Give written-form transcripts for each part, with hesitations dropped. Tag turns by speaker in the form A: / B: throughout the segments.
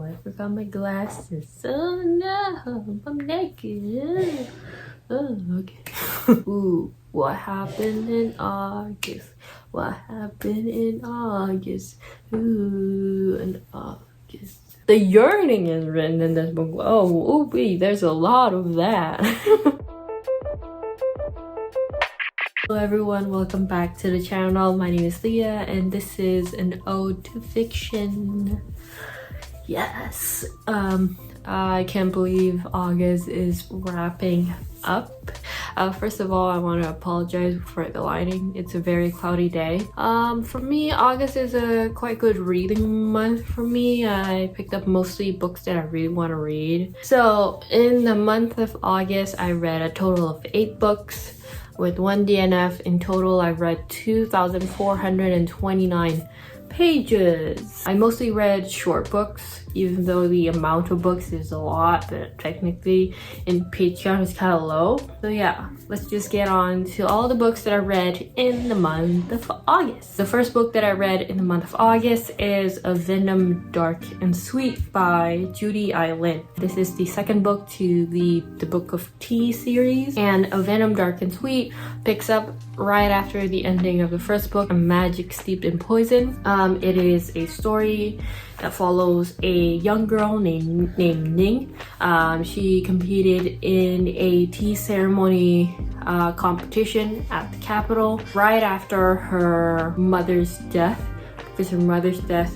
A: I forgot my glasses. Oh no, I'm naked. Oh, okay. Ooh, what happened in August? What happened in August? Ooh, in August. The yearning is written in this book. Oh, wait, there's a lot of that. Hello everyone, welcome back to the channel. My name is Leah and this is an ode to fiction. Yes, I can't believe August is wrapping up. First of all, I want to apologize for the lighting. It's a very cloudy day. For me, August is a quite good reading month for me. I picked up mostly books that I really want to read. So in the month of August, I read a total of 8 books. With 1 DNF. In total, I've read 2,429 pages. I mostly read short books, even though the amount of books is a lot, but technically in page count is kind of low. So yeah, let's just get on to all the books that I read in the month of August. The first book that I read in the month of August is A Venom Dark and Sweet by Judy Lin. This is the second book to the Book of Tea series, and A Venom Dark and Sweet picks up right after the ending of the first book, A Magic Steeped in Poison. It is a story that follows a young girl named Nghi. She competed in a tea ceremony competition at the capital right after her mother's death. Because her mother's death,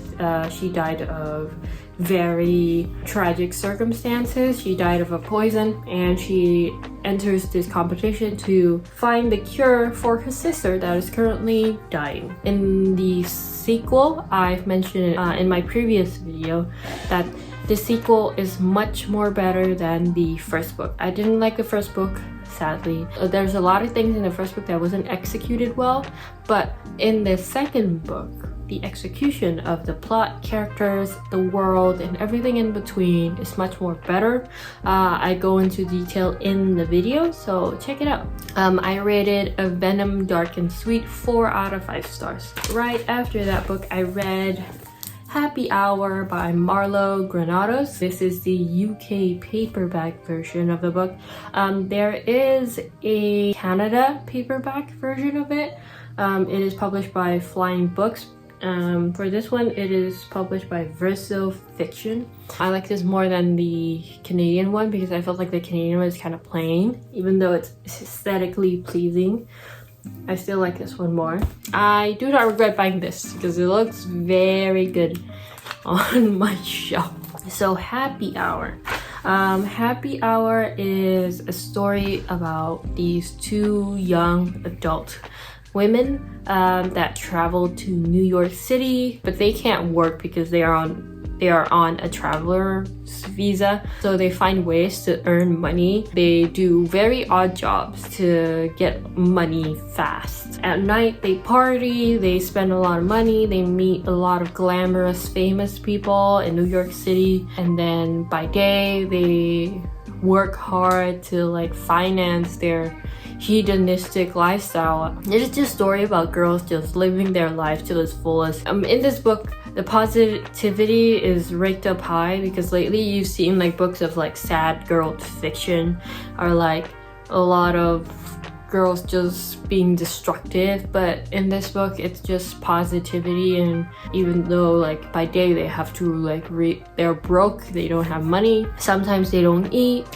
A: she died of very tragic circumstances. She died of a poison, and she enters this competition to find the cure for her sister that is currently dying. In the sequel, I've mentioned in my previous video that the sequel is much more better than the first book. I didn't like the first book, sadly. There's a lot of things in the first book that wasn't executed well, but in the second book, the execution of the plot, characters, the world, and everything in between is much more better. I go into detail in the video, so check it out. I rated A Venom Dark and Sweet 4 out of 5 stars. Right after that book, I read Happy Hour by Marlowe, Granados. This is the UK paperback version of the book. There is a Canada paperback version of it. It is published by Flying Books. For this one, it is published by Verso Fiction. I like this more than the Canadian one because I felt like the Canadian one is kind of plain. Even though it's aesthetically pleasing, I still like this one more. I do not regret buying this because it looks very good on my shelf. So Happy Hour. Happy Hour is a story about these 2 young adult women that travel to New York City, but they can't work because they are on a traveler's visa, so they find ways to earn money. They do very odd jobs to get money fast. At night they party, they spend a lot of money, they meet a lot of glamorous famous people in New York City, and then by day they work hard to like finance their hedonistic lifestyle. It's just a story about girls just living their life to its fullest. In this book, the positivity is raked up high because lately you've seen like books of like sad girl fiction or like a lot of girls just being destructive, but in this book it's just positivity. And even though like by day they have to like they're broke, they don't have money, sometimes they don't eat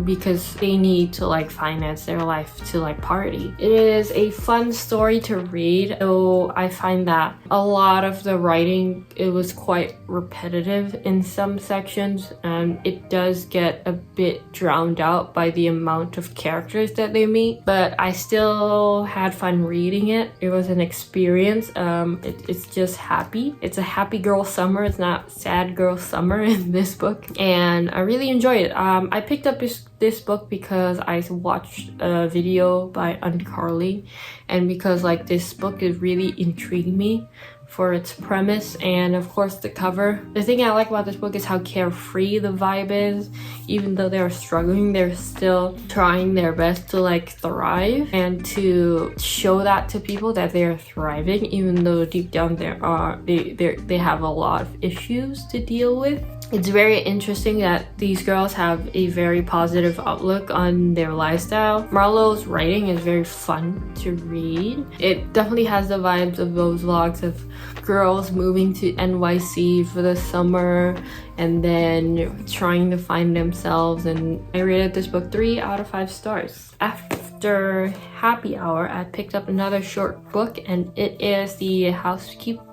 A: because they need to like finance their life to like party. It is a fun story to read, though I find that a lot of the writing, it was quite repetitive in some sections, and it does get a bit drowned out by the amount of characters that they meet, but I still had fun reading it. It was an experience. It's just happy. It's a happy girl summer. It's not sad girl summer in this book, and I really enjoyed it. I picked up this book because I watched a video by Carly, and because like this book is really intrigued me for its premise and of course the cover. The thing I like about this book is how carefree the vibe is. Even though they're struggling, they're still trying their best to like thrive and to show that to people that they're thriving, even though deep down they have a lot of issues to deal with. It's very interesting that these girls have a very positive outlook on their lifestyle. Marlowe's writing is very fun to read. It definitely has the vibes of those vlogs of girls moving to NYC for the summer and then trying to find themselves, and I rated this book 3 out of 5 stars. After happy hour, I picked up another short book, and it is The Housekeeper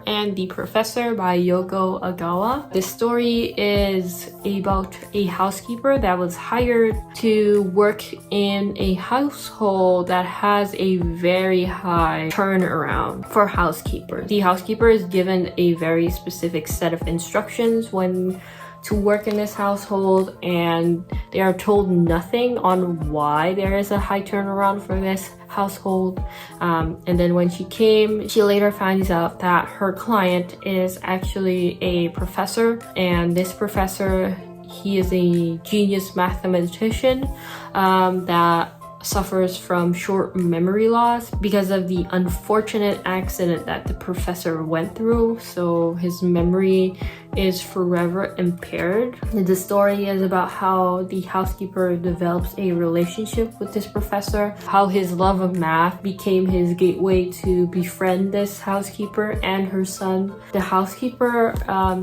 A: and the Professor by Yoko Ogawa. This story is about a housekeeper that was hired to work in a household that has a very high turnaround for housekeepers. The housekeeper is given a very specific set of instructions when to work in this household, and they are told nothing on why there is a high turnaround for this household. And then when she came, she later finds out that her client is actually a professor, and this professor, he is a genius mathematician that suffers from short memory loss because of the unfortunate accident that the professor went through. So his memory is forever impaired. The story is about how the housekeeper develops a relationship with this professor, how his love of math became his gateway to befriend this housekeeper and her son. The housekeeper,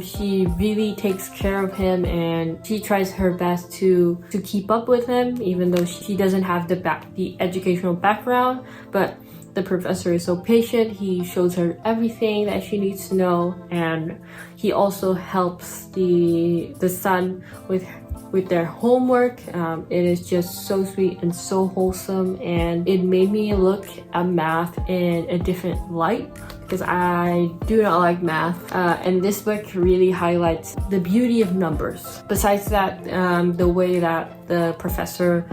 A: she really takes care of him, and she tries her best to keep up with him, even though she doesn't have the educational background. But the professor is so patient. He shows her everything that she needs to know, and he also helps the son with their homework. It is just so sweet and so wholesome, and it made me look at math in a different light because I do not like math, and this book really highlights the beauty of numbers. Besides that, the way that the professor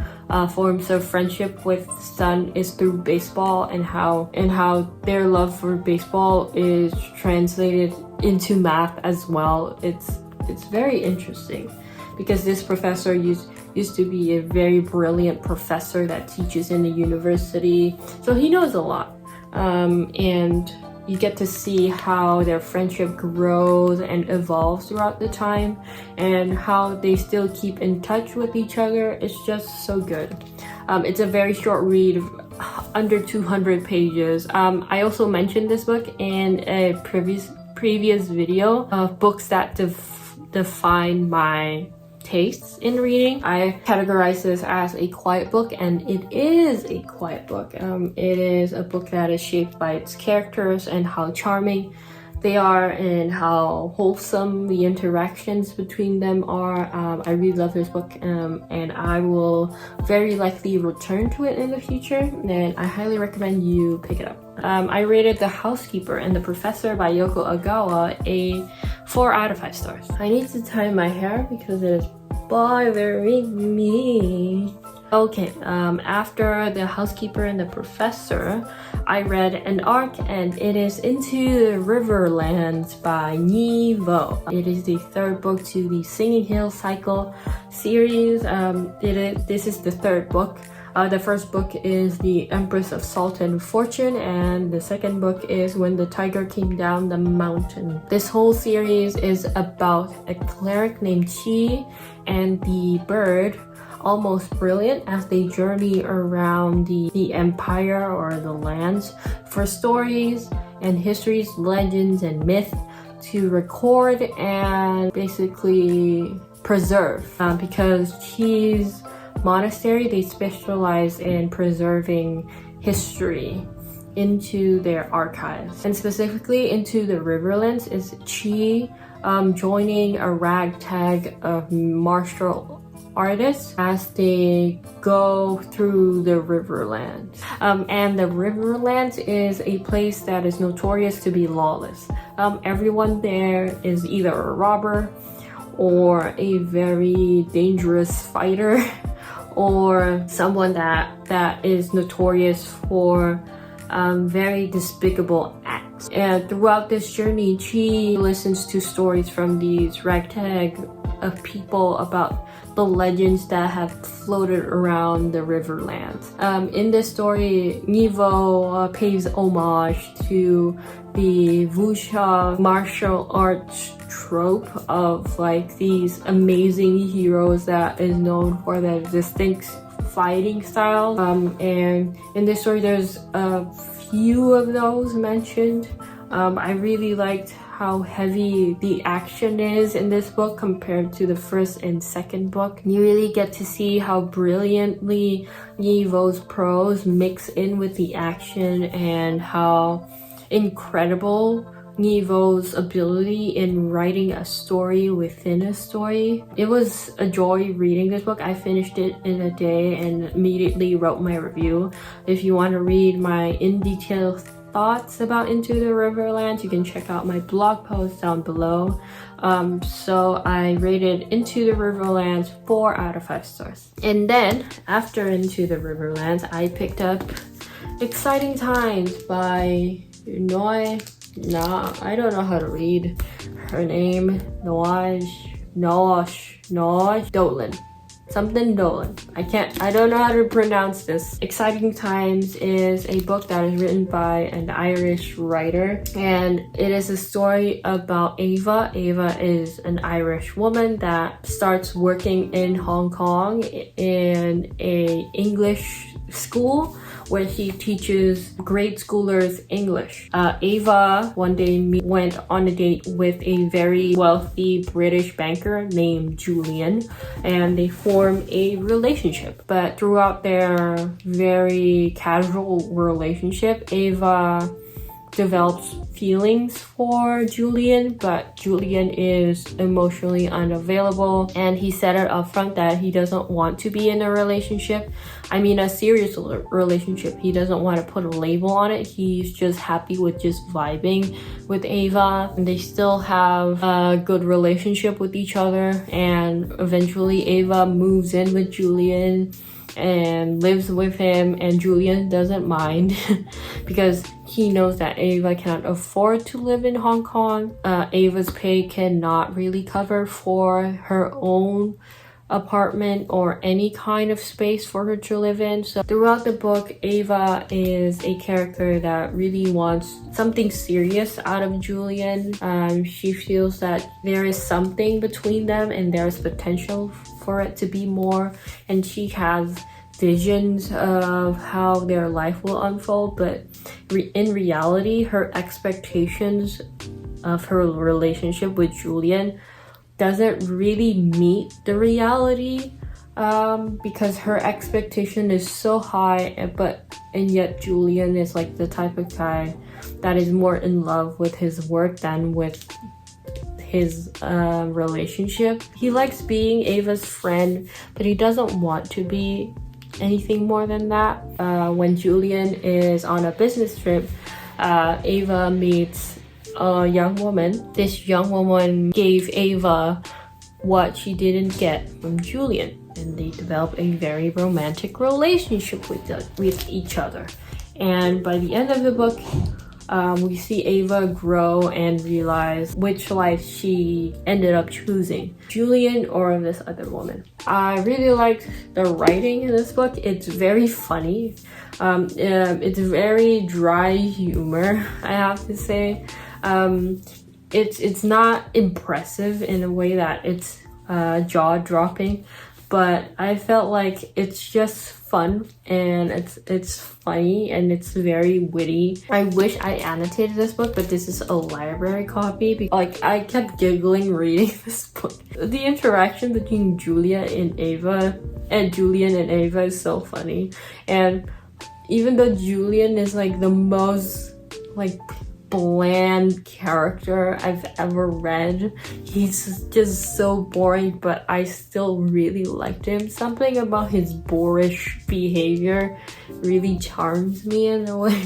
A: forms a friendship with son is through baseball, and how their love for baseball is translated into math as well. It's very interesting because this professor used to be a very brilliant professor that teaches in the university, so he knows a lot, and you get to see how their friendship grows and evolves throughout the time, and how they still keep in touch with each other. It's just so good. It's a very short read, under 200 pages. I also mentioned this book in a previous video of books that define my tastes in reading. I categorize this as a quiet book, and it is a quiet book. It is a book that is shaped by its characters and how charming they are and how wholesome the interactions between them are. I really love this book, and I will very likely return to it in the future, and I highly recommend you pick it up. I rated The Housekeeper and the Professor by Yoko Ogawa a 4 out of 5 stars. I need to tie my hair because it is bothering me. Okay, after The Housekeeper and the Professor, I read an arc, and it is Into the Riverlands by Nghi. It is the 3rd book to the Singing Hill Cycle series. This is the 3rd book. The first book is The Empress of Salt and Fortune, and the second book is When the Tiger Came Down the Mountain. This whole series is about a cleric named Chi and the bird, Almost Brilliant, as they journey around the empire or the lands for stories and histories, legends, and myth to record and basically preserve. Because Chi's monastery, they specialize in preserving history into their archives, and specifically into the Riverlands is Chi joining a ragtag of martial artists as they go through the Riverlands. And the Riverlands is a place that is notorious to be lawless. Everyone there is either a robber or a very dangerous fighter or someone that is notorious for very despicable acts. And throughout this journey, Chi listens to stories from these ragtag of people about the legends that have floated around the Riverlands. In this story, Nghi pays homage to the wuxia martial arts trope of like these amazing heroes that is known for their distinct fighting style. And in this story, there's a few of those mentioned. I really liked how heavy the action is in this book compared to the first and second book. You really get to see how brilliantly Nghi's prose mix in with the action and how incredible Nghi's ability in writing a story within a story. It was a joy reading this book. I finished it in a day and immediately wrote my review. If you want to read my in-detail thoughts about Into the Riverlands, you can check out my blog post down below. So I rated Into the Riverlands 4 out of 5 stars. And then after Into the Riverlands, I picked up Exciting Times by Naoise. I don't know how to read her name. Naoise, Dolan. Something Dolan. I don't know how to pronounce this. Exciting Times is a book that is written by an Irish writer, and it is a story about Ava. Ava is an Irish woman that starts working in Hong Kong in a English school where she teaches grade schoolers English. Ava one day went on a date with a very wealthy British banker named Julian, and they form a relationship. But throughout their very casual relationship, Ava develops feelings for Julian, but Julian is emotionally unavailable, and he said it up front that he doesn't want to be in a relationship. I mean, a serious relationship. He doesn't want to put a label on it. He's just happy with just vibing with Ava, and they still have a good relationship with each other. And eventually Ava moves in with Julian and lives with him, and Julian doesn't mind because he knows that Ava cannot afford to live in Hong Kong. Ava's pay cannot really cover for her own apartment or any kind of space for her to live in. So throughout the book, Ava is a character that really wants something serious out of Julian. She feels that there is something between them and there's potential for it to be more, and she has visions of how their life will unfold, but in reality, her expectations of her relationship with Julian doesn't really meet the reality, because her expectation is so high, and yet Julian is like the type of guy that is more in love with his work than with his relationship. He likes being Ava's friend, but he doesn't want to be anything more than that. When Julian is on a business trip, Ava meets a young woman. This young woman gave Ava what she didn't get from Julian, and they develop a very romantic relationship with each other. And by the end of the book, we see Ava grow and realize which life she ended up choosing, Julian or this other woman. I really liked the writing in this book. It's very funny. It's very dry humor, I have to say. It's not impressive in a way that it's jaw-dropping, but I felt like it's just fun, and it's funny, and it's very witty. I wish I annotated this book, but this is a library copy. Like, I kept giggling reading this book. The interaction between Julian and Ava is so funny. And even though Julian is like the most like bland character I've ever read, he's just so boring, but I still really liked him. Something about his boorish behavior really charms me in a way.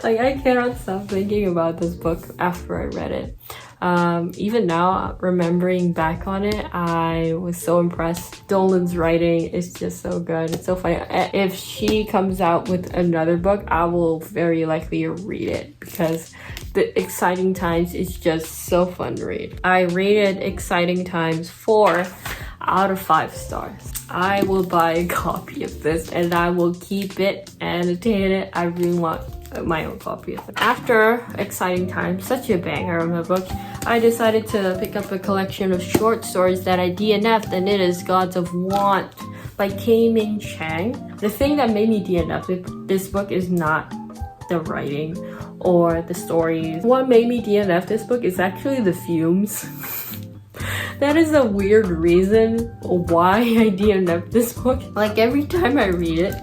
A: Like, I cannot stop thinking about this book after I read it. Even now, remembering back on it, I was so impressed. Dolan's writing is just so good. It's so funny. If she comes out with another book, I will very likely read it because the Exciting Times is just so fun to read. I rated Exciting Times 4 out of 5 stars. I will buy a copy of this and I will keep it, annotate it. I really want my own copy of it. After Exciting Times, such a banger of a book, I decided to pick up a collection of short stories that I DNF'd, and it is Gods of Want by K-Ming Chang. The thing that made me DNF this book is not the writing or the stories. What made me DNF this book is actually the fumes. That is a weird reason why I DNF this book. Like every time I read it,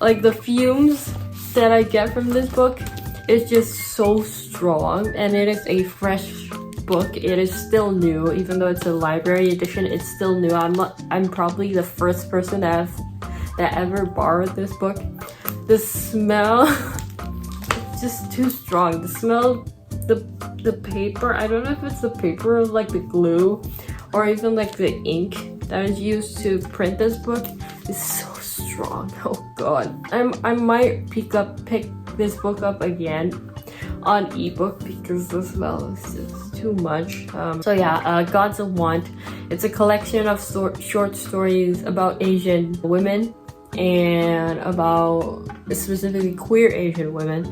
A: like the fumes that I get from this book is just so strong, and it is a fresh book. It is still new, even though it's a library edition. It's still new. I'm probably the first person that ever borrowed this book. The smell it's just too strong. The smell, the paper, I don't know if it's the paper or like the glue or even like the ink that is used to print this book is so strong. Oh god, I might pick this book up again on ebook because the smell is just too much. So yeah, Gods of Want. It's a collection of short stories about Asian women and about specifically queer Asian women.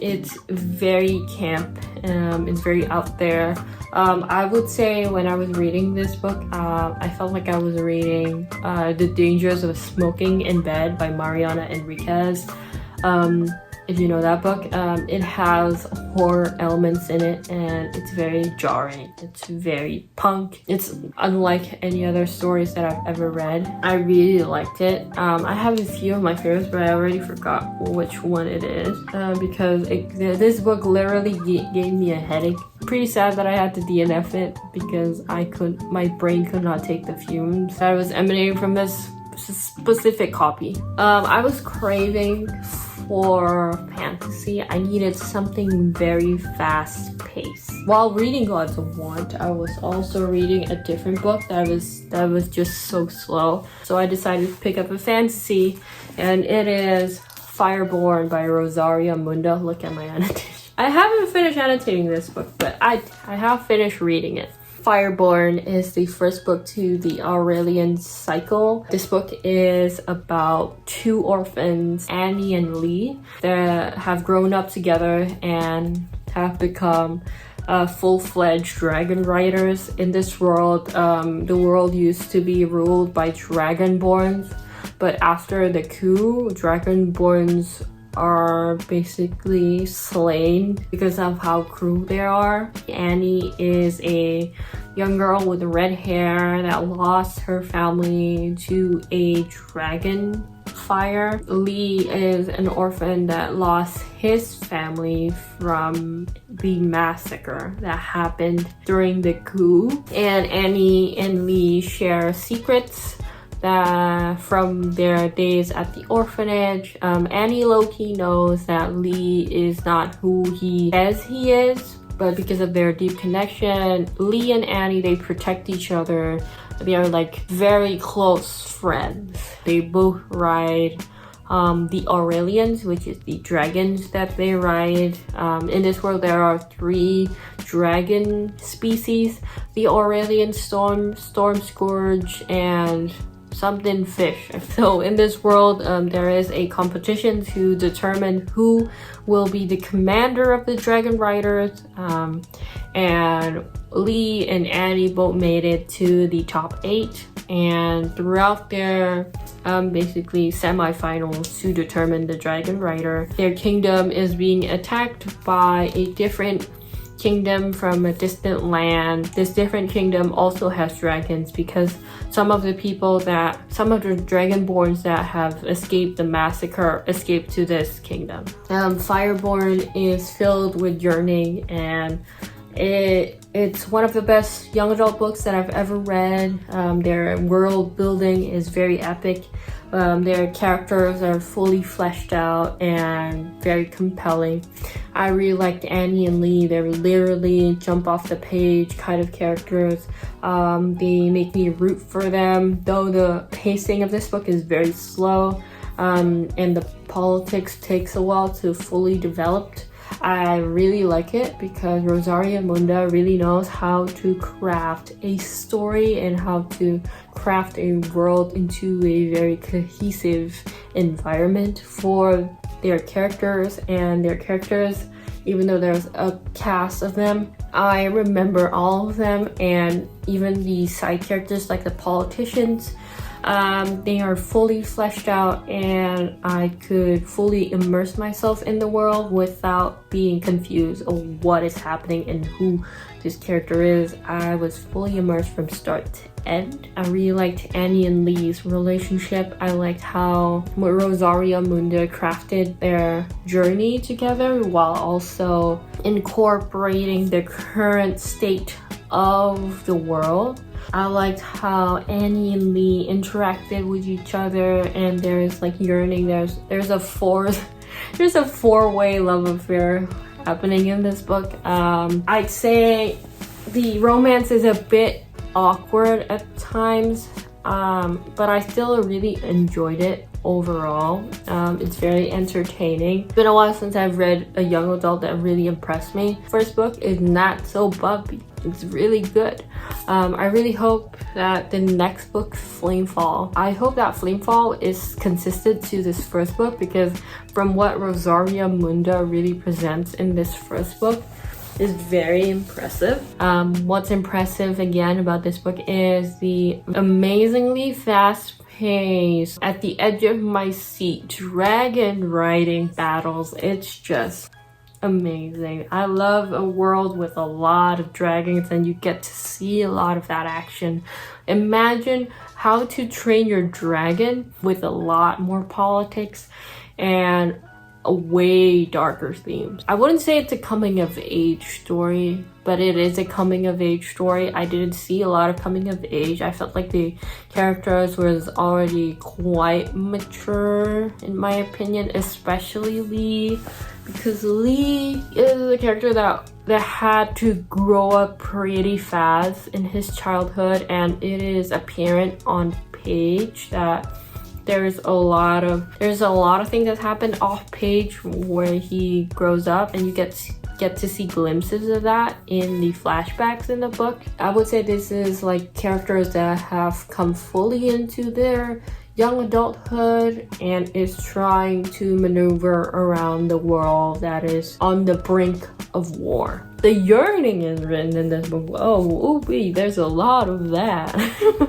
A: It's very camp, it's very out there. I would say when I was reading this book, I felt like I was reading The Dangers of Smoking in Bed by Mariana Enriquez. If you know that book, it has horror elements in it and it's very jarring. It's very punk. It's unlike any other stories that I've ever read. I really liked it. I have a few of my favorites, but I already forgot which one it is because this book literally gave me a headache. Pretty sad that I had to DNF it because my brain could not take the fumes that was emanating from this specific copy. I was craving for fantasy. I needed something very fast paced. While reading Gods of Want, I was also reading a different book that was just so slow. So I decided to pick up a fantasy, and it is Fireborne by Rosaria Munda. Look at my annotation. I haven't finished annotating this book, but I have finished reading it. Fireborne is the first book to the Aurelian cycle. This book is about two orphans, Annie and Nghi, that have grown up together and have become full-fledged dragon riders. In this world, the world used to be ruled by dragonborns, but after the coup, dragonborns are basically slain because of how cruel they are. Annie is a young girl with red hair that lost her family to a dragon fire. Nghi is an orphan that lost his family from the massacre that happened during the coup. And Annie and Nghi share secrets from their days at the orphanage. Annie low-key knows that Nghi is not who he says he is, but because of their deep connection, Nghi and Annie, they protect each other. They are like very close friends. They both ride the Aurelians, which is the dragons that they ride. In this world, there are 3 dragon species: the Aurelian Storm Scourge, and something fish. So in this world, there is a competition to determine who will be the commander of the dragon riders, and Nghi and Annie both made it to the top 8, and throughout their basically semi-finals to determine the dragon rider, their kingdom is being attacked by a different kingdom from a distant land. This different kingdom also has dragons because some of the dragonborns that have escaped the massacre escaped to this kingdom. Fireborne is filled with yearning and It's one of the best young adult books that I've ever read. Their world building is very epic. Their characters are fully fleshed out and very compelling. I really liked Annie and Lee. They're literally jump off the page kind of characters. They make me root for them, though the pacing of this book is very slow, and the politics takes a while to fully develop. I really like it because Rosaria Munda really knows how to craft a story and how to craft a world into a very cohesive environment for their characters. And their characters, even though there's a cast of them, I remember all of them, and even the side characters like the politicians. They are fully fleshed out, and I could fully immerse myself in the world without being confused of what is happening and who this character is. I was fully immersed from start to end. I really liked Annie and Lee's relationship. I liked how Rosaria Munda crafted their journey together while also incorporating the current state of the world. I liked how Annie and Lee interacted with each other, and there's like yearning. There's a four-way love affair happening in this book. I'd say the romance is a bit awkward at times, but I still really enjoyed it overall. It's very entertaining. It's been a while since I've read a young adult that really impressed me. First book is not so bumpy. It's really good. I really hope that the next book, Flamefall, I hope that Flamefall is consistent to this first book, because from what Rosaria Munda really presents in this first book is very impressive. What's impressive again about this book is the amazingly fast pace, at the edge of my seat, dragon riding battles. It's just amazing. I love a world with a lot of dragons, and you get to see a lot of that action. Imagine how to train your dragon with a lot more politics and a way darker themes. I wouldn't say it's a coming of age story, but it is a coming of age story. I didn't see a lot of coming of age. I felt like the characters was already quite mature in my opinion, especially Lee, because Lee is a character that had to grow up pretty fast in his childhood, and it is apparent on page that there's a lot of things that happen off page where he grows up, and you get to see glimpses of that in the flashbacks in the book. I would say this is like characters that have come fully into their young adulthood and is trying to maneuver around the world that is on the brink of war. The yearning is written in this book. Oh, ooh, there's a lot of that.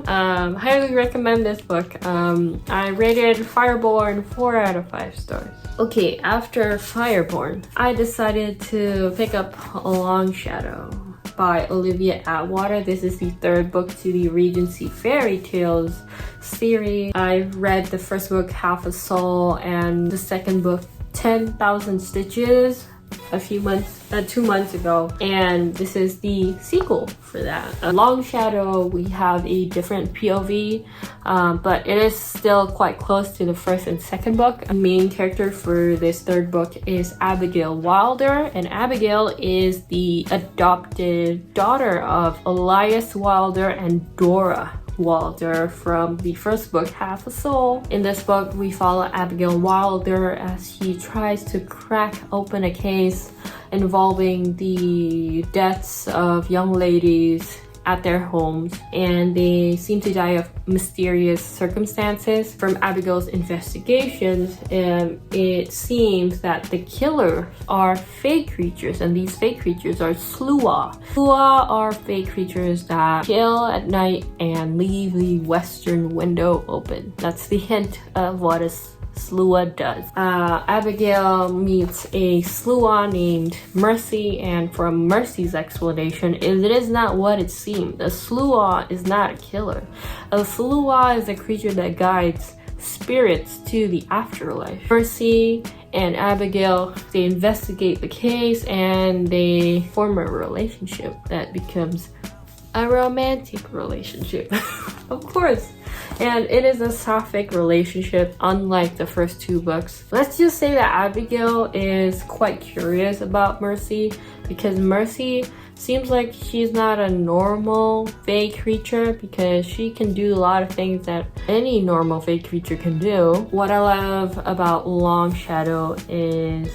A: Highly recommend this book. I rated Fireborne 4 out of 5 stars. Okay, after Fireborne, I decided to pick up Longshadow by Olivia Atwater. This is the third book to the Regency Fairy Tales series. I read the first book, Half a Soul, and the second book, 10,000 Stitches, a few months, 2 months ago, and this is the sequel for that. Longshadow, we have a different POV, but it is still quite close to the first and second book. A main character for this third book is Abigail Wilder, and Abigail is the adopted daughter of Elias Wilder and Dora Wilder from the first book, Half a Soul. In this book, we follow Abigail Wilder as he tries to crack open a case involving the deaths of young ladies at their homes, and they seem to die of mysterious circumstances. From Abigail's investigations, it seems that the killer are fey creatures, and these fey creatures are Slua. Slua are fey creatures that kill at night and leave the western window open. That's the hint of what a Slua does. Abigail meets a Slua named Mercy, and from Mercy's explanation, it is not what it seemed. A Slua is not a killer. A Slua is a creature that guides spirits to the afterlife. Mercy and Abigail, they investigate the case and they form a relationship that becomes a romantic relationship. Of course. And it is a sapphic relationship, unlike the first two books. Let's just say that Abigail is quite curious about Mercy, because Mercy seems like she's not a normal fae creature, because she can do a lot of things that any normal fae creature can do. What I love about Longshadow is,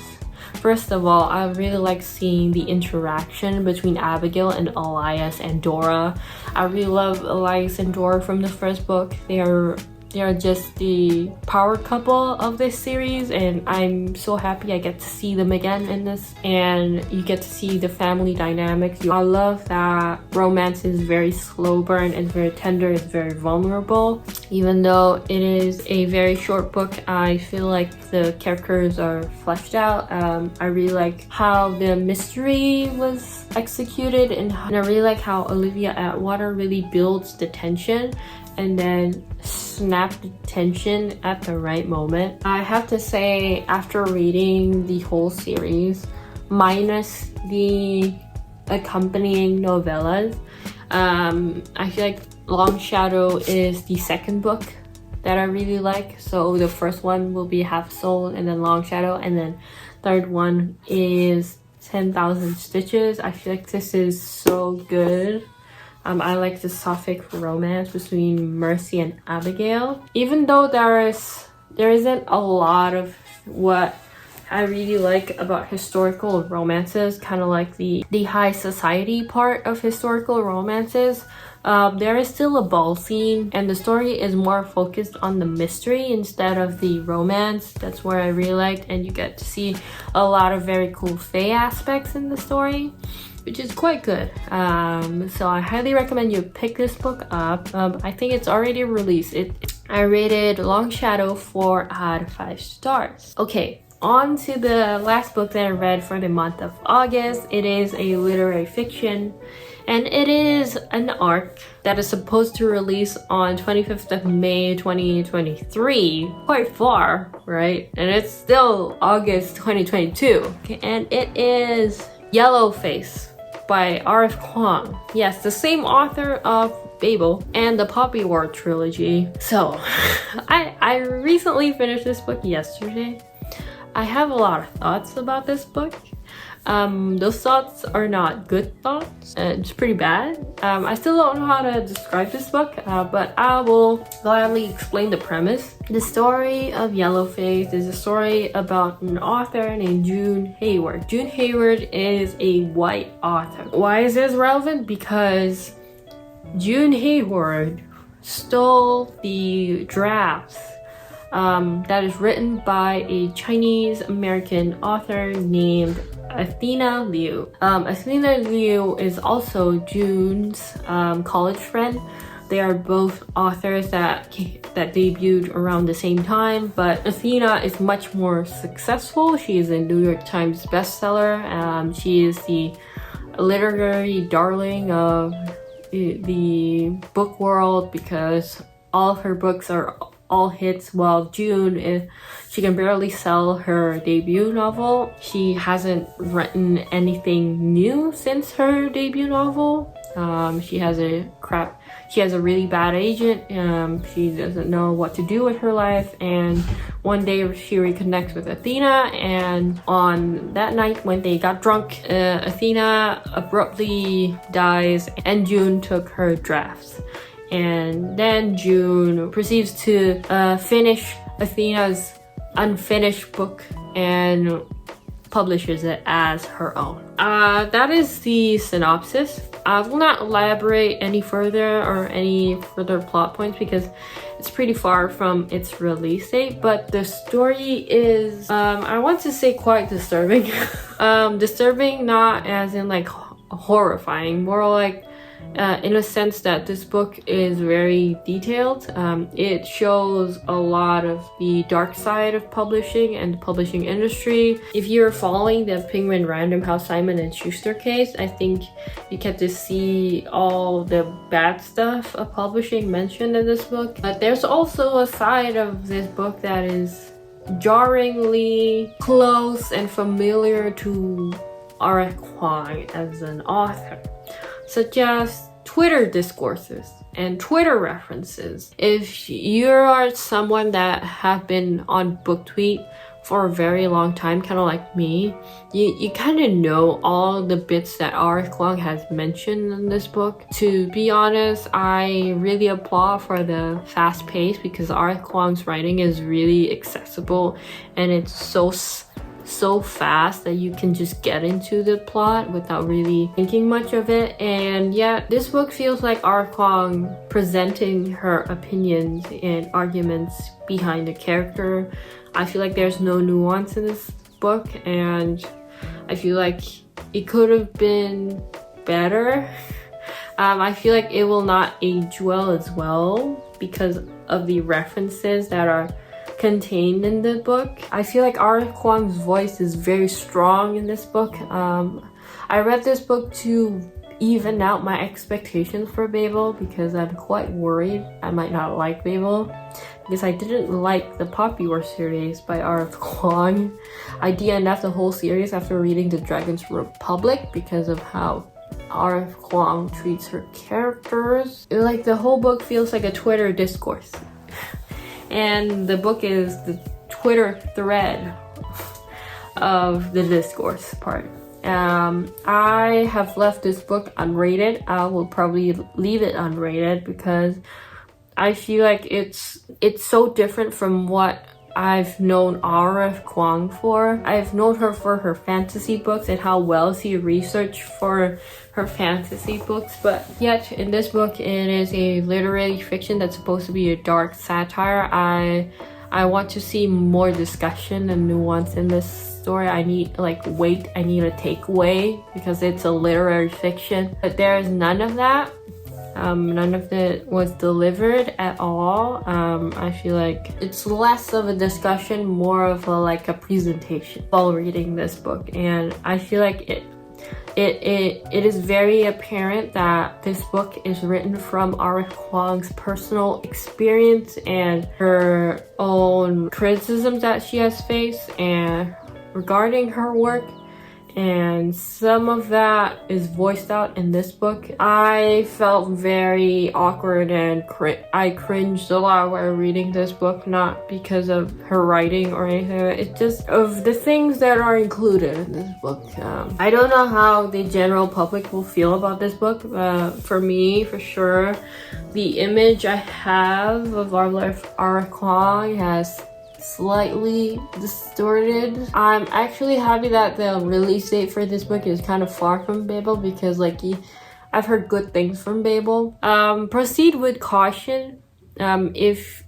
A: first of all, I really like seeing the interaction between Abigail and Elias and Dora. I really love Elias and Dora from the first book. They are just the power couple of this series, and I'm so happy I get to see them again in this, and you get to see the family dynamics. I love that romance is very slow burn, it's very tender, it's very vulnerable. Even though it is a very short book, I feel like the characters are fleshed out. I really like how the mystery was executed, and I really like how Olivia Atwater really builds the tension and then snap the tension at the right moment. I have to say, after reading the whole series, minus the accompanying novellas, I feel like Longshadow is the second book that I really like. So the first one will be Half Soul, and then Longshadow, and then third one is 10,000 Stitches. I feel like this is so good. I like the sapphic romance between Mercy and Abigail. Even though there isn't a lot of what I really like about historical romances, kind of like the high society part of historical romances, there is still a ball scene, and the story is more focused on the mystery instead of the romance. That's where I really liked, and you get to see a lot of very cool fae aspects in the story, which is quite good. So I highly recommend you pick this book up. I think it's already released. I rated Longshadow 4 out of 5 stars. Okay, on to the last book that I read for the month of August. It is a literary fiction, and it is an arc that is supposed to release on 25th of May 2023. Quite far, right? And it's still August 2022. Okay, and it is Yellowface by R.F. Kuang. Yes, the same author of Babel and the Poppy War trilogy. So, I recently finished this book yesterday. I have a lot of thoughts about this book. Those thoughts are not good thoughts. It's pretty bad. I still don't know how to describe this book, but I will gladly explain the premise. The story of Yellowface is a story about an author named June Hayward. June Hayward is a white author. Why is this relevant? Because June Hayward stole the drafts that is written by a Chinese American author named Athena Liu. Athena Liu is also June's college friend. They are both authors that debuted around the same time, but Athena is much more successful. She is a New York Times bestseller. She is the literary darling of the book world because all of her books are all hits, while June, she can barely sell her debut novel. She hasn't written anything new since her debut novel. She has a really bad agent. She doesn't know what to do with her life, and one day she reconnects with Athena, and on that night when they got drunk, Athena abruptly dies and June took her drafts. And then June proceeds to finish Athena's unfinished book and publishes it as her own. That is the synopsis. I will not elaborate any further or any further plot points because it's pretty far from its release date, but the story is, I want to say, quite disturbing. Disturbing not as in like horrifying, more like in a sense that this book is very detailed. It shows a lot of the dark side of publishing and the publishing industry. If you're following the Penguin Random House Simon & Schuster case, I think you get to see all the bad stuff of publishing mentioned in this book. But there's also a side of this book that is jarringly close and familiar to R.F. Kuang as an author, such as Twitter discourses and Twitter references. If you are someone that have been on BookTweet for a very long time, kind of like me, you kind of know all the bits that R.F. Kuang has mentioned in this book. To be honest, I really applaud for the fast pace because R.F. Kuang's writing is really accessible and it's so fast that you can just get into the plot without really thinking much of it. And yeah, this book feels like R.F. Kuang presenting her opinions and arguments behind the character. I feel like there's no nuance in this book, and I feel like it could have been better. I feel like it will not age well as well because of the references that are contained in the book. I feel like R.F. Kuang's voice is very strong in this book. I read this book to even out my expectations for Babel because I'm quite worried I might not like Babel because I didn't like the Poppy War series by R.F. Kuang. I DNF'd the whole series after reading The Dragon's Republic because of how R.F. Kuang treats her characters. Like, the whole book feels like a Twitter discourse. And the book is the Twitter thread of the discourse part. I have left this book unrated. I will probably leave it unrated because I feel like it's so different from what I've known R.F. Kuang for. I've known her for her fantasy books and how well she researched for her fantasy books, but yet in this book it is a literary fiction that's supposed to be a dark satire. I want to see more discussion and nuance in this story. I need weight, I need a takeaway because it's a literary fiction, but there is none of that. None of it was delivered at all. I feel like it's less of a discussion, more of a presentation while reading this book, and I feel like it is very apparent that this book is written from R.F. Kuang's personal experience and her own criticisms that she has faced and regarding her work, and some of that is voiced out in this book. I felt very awkward and I cringed a lot while reading this book, not because of her writing or anything. It's just of the things that are included in this book. I don't know how the general public will feel about this book. For me, for sure, the image I have of R.F. Kuang has slightly distorted. I'm actually happy that the release date for this book is kind of far from Babel because I've heard good things from Babel. Proceed with caution. If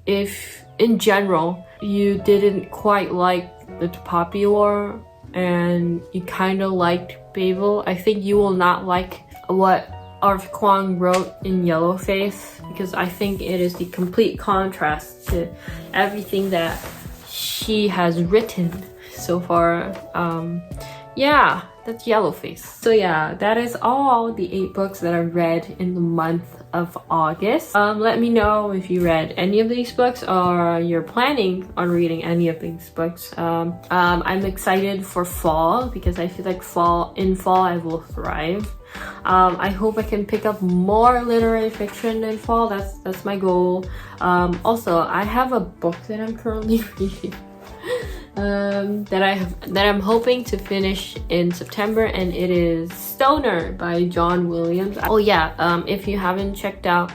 A: in general you didn't quite like the Poppy War and you kind of liked Babel, I think you will not like what R.F. Kuang wrote in Yellowface because I think it is the complete contrast to everything that she has written so far. Yeah, that's Yellowface. So yeah, that is all the 8 books that I read in the month of August. Let me know if you read any of these books or you're planning on reading any of these books. I'm excited for fall because I feel like in fall I will thrive. I hope I can pick up more literary fiction in fall. That's my goal. Also, I have a book that I'm currently reading that I'm hoping to finish in September, and it is Stoner by John Williams. Oh yeah, if you haven't checked out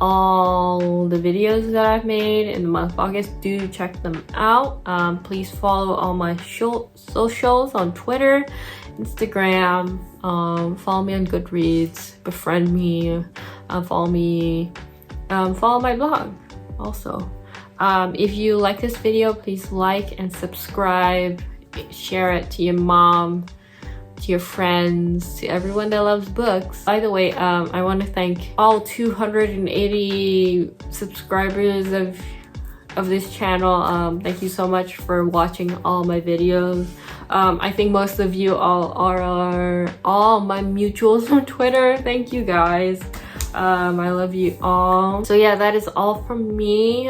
A: all the videos that I've made in the month of August, do check them out. Please follow all my socials on Twitter, Instagram, follow me on Goodreads, befriend me, follow my blog also. If you like this video, please like and subscribe, share it to your mom, to your friends, to everyone that loves books. By the way, I want to thank all 280 subscribers of this channel. Thank you so much for watching all my videos. I think most of you all are all my mutuals on Twitter. Thank you guys. I love you all. So yeah, that is all from me.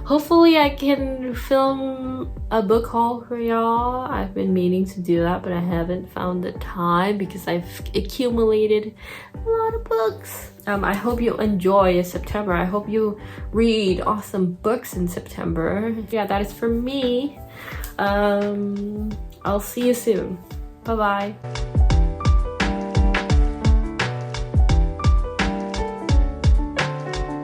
A: Hopefully I can film a book haul for y'all. I've been meaning to do that, but I haven't found the time because I've accumulated a lot of books. I hope you enjoy September. I hope you read awesome books in September. Yeah, that is for me. I'll see you soon. Bye bye.